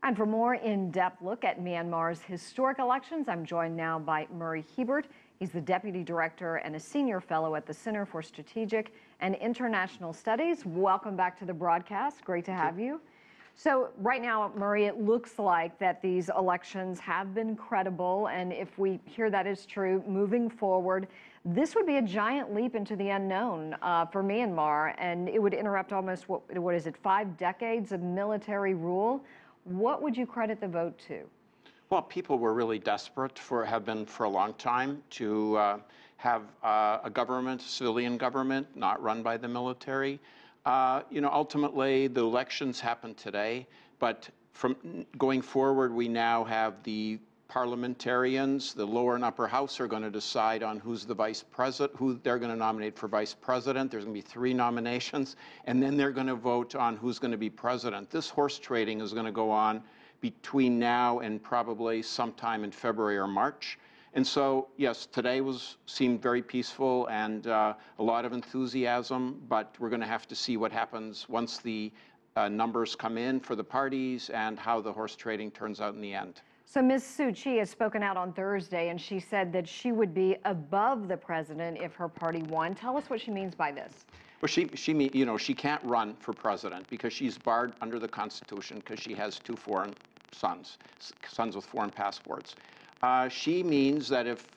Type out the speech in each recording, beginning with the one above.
And for more in-depth look at Myanmar's historic elections, I'm joined now by Murray Hiebert. He's the Deputy Director and a Senior Fellow at the Center for Strategic and International Studies. Welcome back to the broadcast. Great to have you. So right now, Murray, it looks like that these elections have been credible, and if we hear that is true, moving forward, this would be a giant leap into the unknown for Myanmar, and it would interrupt almost, what is it, 5 decades of military rule. What would you credit the vote to? Well, people were really desperate have been for a long time to have a government, civilian government, not run by the military. Ultimately, the elections happened today, but from going forward, we now have the parliamentarians, the lower and upper house are going to decide on who's the vice president, who they're going to nominate for vice president. There's going to be 3 nominations, and then they're going to vote on who's going to be president. This horse trading is going to go on between now and probably sometime in February or March. And so, yes, today seemed very peaceful and a lot of enthusiasm, but we're going to have to see what happens once the numbers come in for the parties and how the horse trading turns out in the end. So Ms. Suu Kyi has spoken out on Thursday, and she said that she would be above the president if her party won. Tell us what she means by this. Well, she can't run for president because she's barred under the Constitution because she has 2 foreign sons with foreign passports. She means that if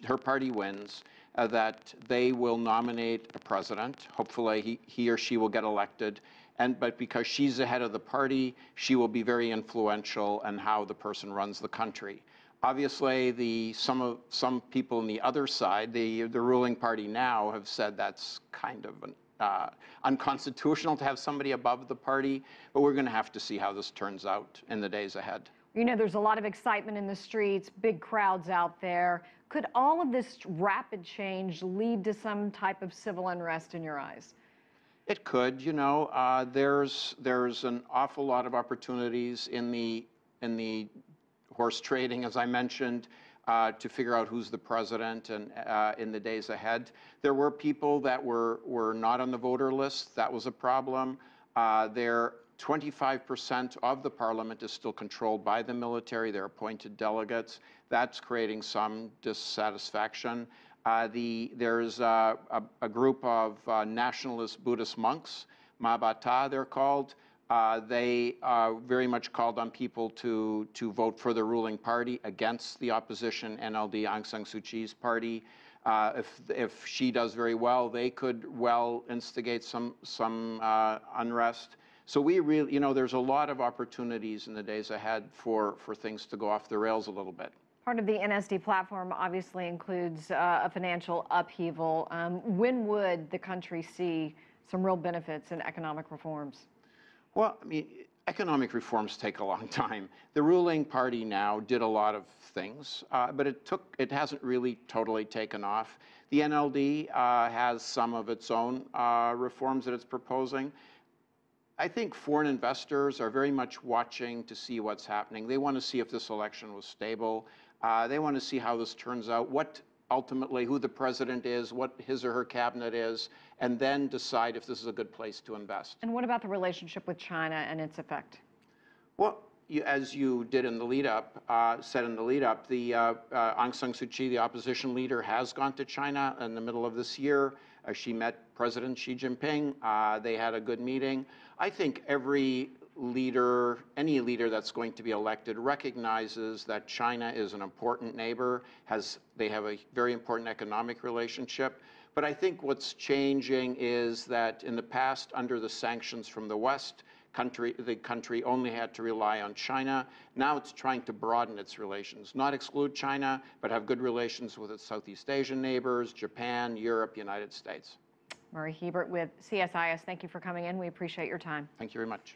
her party wins, that they will nominate a president. Hopefully, he or she will get elected. But because she's the head of the party, she will be very influential in how the person runs the country. Obviously, some people on the other side, the ruling party now, have said that's kind of unconstitutional to have somebody above the party. But we're going to have to see how this turns out in the days ahead. You know, there's a lot of excitement in the streets, big crowds out there. Could all of this rapid change lead to some type of civil unrest in your eyes? It could. There's an awful lot of opportunities in the horse trading, as I mentioned, to figure out who's the president and in the days ahead. There were people that were not on the voter list. That was a problem. 25% of the parliament is still controlled by the military. They're appointed delegates. That's creating some dissatisfaction. There's a group of nationalist Buddhist monks, Mabata they're called. They very much called on people to vote for the ruling party against the opposition NLD Aung San Suu Kyi's party. If she does very well, they could instigate some unrest. So we really, there's a lot of opportunities in the days ahead for things to go off the rails a little bit. Part of the NSD platform obviously includes a financial upheaval. When would the country see some real benefits in economic reforms? Well, I mean, economic reforms take a long time. The ruling party now did a lot of things, but it hasn't really totally taken off. The NLD has some of its own reforms that it's proposing. I think foreign investors are very much watching to see what's happening. They want to see if this election was stable. They want to see how this turns out, ultimately who the president is, what his or her cabinet is, and then decide if this is a good place to invest. And what about the relationship with China and its effect? Well, as you did in the lead-up, Aung San Suu Kyi, the opposition leader, has gone to China in the middle of this year. She met President Xi Jinping. They had a good meeting. I think any leader that's going to be elected recognizes that China is an important neighbor. They have a very important economic relationship. But I think what's changing is that in the past, under the sanctions from the West, the country only had to rely on China. Now it's trying to broaden its relations, not exclude China, but have good relations with its Southeast Asian neighbors, Japan, Europe, United States. Murray Hiebert with CSIS, thank you for coming in. We appreciate your time. Thank you very much.